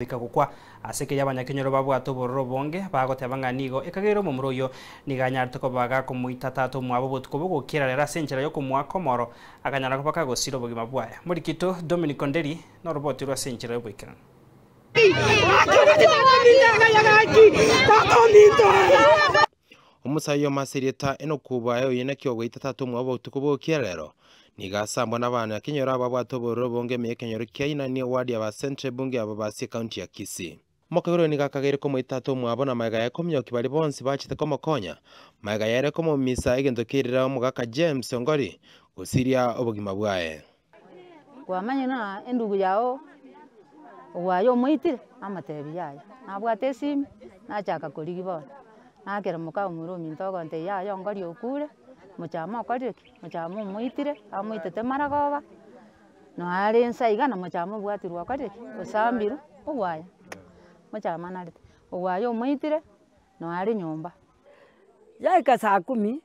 Bikagukwa aseke y'abanyakenyero babwato bororo bonge bagoteba nganigo ekagero mu muroyo niganyarte ko baga kumuita tatu mwabo butko bugukira rera senchera yo kumwa komoro akanyara ko bakagosiro bugima bwaya muri kito Dominic Onderi no robot ro senchera yo bwikira umusayo masirita eno kubayo yenakyo gwita tatu mwabo butko bugukira rero nigasambwa n'abantu akenyero ababwato bororo bonge mekenyero kyaina ni ward ya Central bunge ababasi county ya Kisii mokagero nigakagere ko mwitatu mwabona maga ya komyoki bali bonsi bachite ko mokonya maga yare ko mu misa igendokirira mugaka James Ongori gusiria obugima bwaye kwamanye na endugu yao wayo mwitire amatebi yayo nabwate simi nachaka kuligibo nakera muka umurumi ntogonte yayo Ongori okure muchama okoriki muchama mwitire amwitete maragoba no ari nsaiga na muchama bwatirwa okoriki osambiru ogwaya muchama narite ogwaya mwitire no ari nyumba yaika saa 10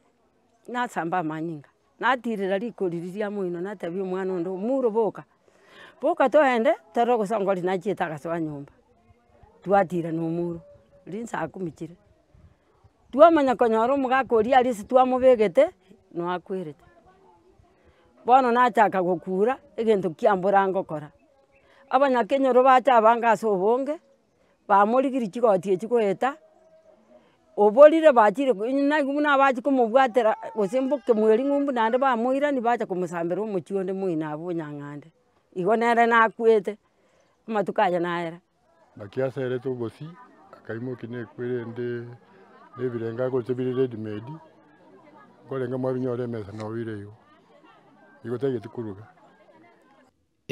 nasamba manyinga natirira likoliriria mwino natabi omwana ndo muro boka toende taroko sangoli nachita kaswa nyumba twatira no muro linsa 10 kire twamanya konyoro mugakori alisi twamubegete no akwirite bono nachaka gukura egento kiambura ngokora abanyakenyero bacha bangaso bonge bamurigiri kigoti ekikoeta obolire bachire na bachi kumubwatera osemboke mweri ngumbu nande bamuira ni bacha kumusambira omuchionde muina abonyangande igo nere nakwete amatukaya naera bakiasere tugosi akaimo kine kwirende nebirenga gotebire ready made kolenga mwabinyore mesa no wireyo igotege tukuruga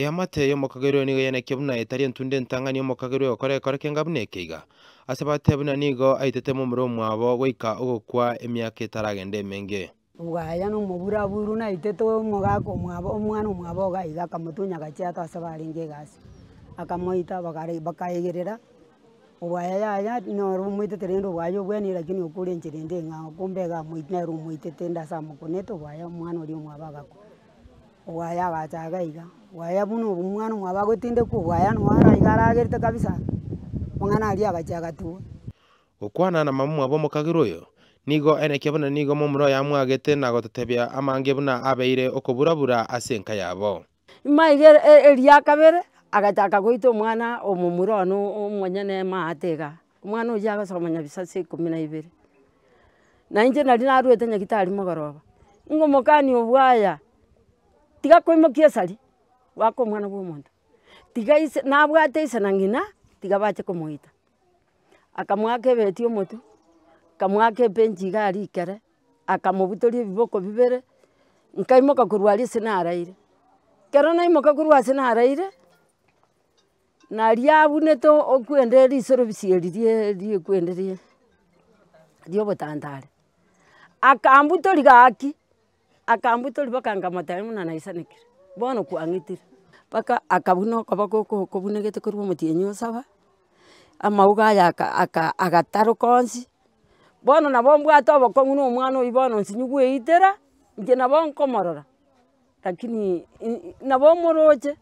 amate yo mokagero nigo yeneke buna etari ntunde ntangani yo mokagero okore kenga bunekeiga asabate buna nigo aitete mu muro mwabo weika ogokwa emyaka itaragende menge ugaya no mubura buru na iteto mogako mwabo omwana mwabo gaiga kamutunya gachiata asabaringe gasi akamoita bakayegerera ugaya ya no rumwite terendo wayo bweni lakini ukuri nchirinde nga kumbega mwitna rumwite tenda samukoneto waya mwana uri mwabagako waya gachagaiga waya buno umwana mwabagotinde ku waya no ara igaragerite kabisa mwana ali agachaga tu okwana na mamu abo mokagiro yo nigo eneke buna nigo mu muro ya mwagete nagototebya amange buna abeire okuburabura asenka yabo maigere elia kabere agachaka goito mwana omumuro no omonyene maatega mwana ujaga somanya bisase 12 na inje nali narwete nyagitari mogoroba ngomokani obwaya tiga koimokia sali wako mwana bw'omuntu tiga ise nabwate ise nangina tiga bache kumuita akamwake beti omotu kamwake benji gari kere akamubutori biboko bibere nkaimoka kurwali sinaraire kero naimoka kurwa sinaraire na liabuneto okwenderi isoro bisieririe kwenderie dio botandare akambutori gaki akambutori bakanga matamu na naisanekire bono kwangitire baka akabuno kabako kobunegete kurwo mutienyo saba amauga ya agataro konsi bono nabo mbwato abakonguno omwana oibono nsinyugwe itera nje nabo nkomorora lakini nabo moroche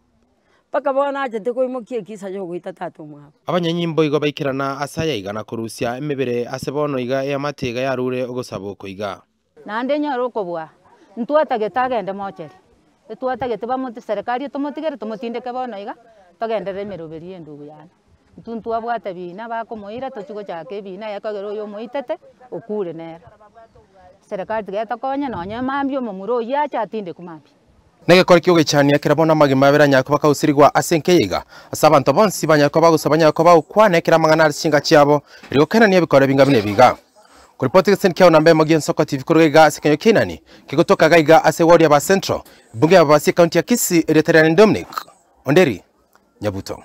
paka bona ajete koimokie kisa yo gwita tatu mwabo abanyanyimbo igo baikirana asaya igana kurusia emebere asebono iga yamatega yarure ogosabo koiga nande nyaro kobwa ntwatagete agende mocheri etwatagete bamuti serikali tumutigere tumutindeke bono iga togendere emeroberi endugu yana ntuntu abwate bina bakomoira tochigo chake bina yakagero yo moitete okure nera serikali tigeta konya nonye mambio mumuro yacha atinde kumambi nege koriki ogechania kirabona magima bera nyako bakausirigwa asenkeiga asabanto bonsi banyako bagusabanya ko bakwane kira mangana singa cyabo riko kenani yabikora bingabine biga kuripoti senkiao nambe Mogen Soko TV kurega sekenyo kenani kigotoka gaiga ase ward ya Central bunge ya County ya Kisii Dominic Onderi Nyabuto.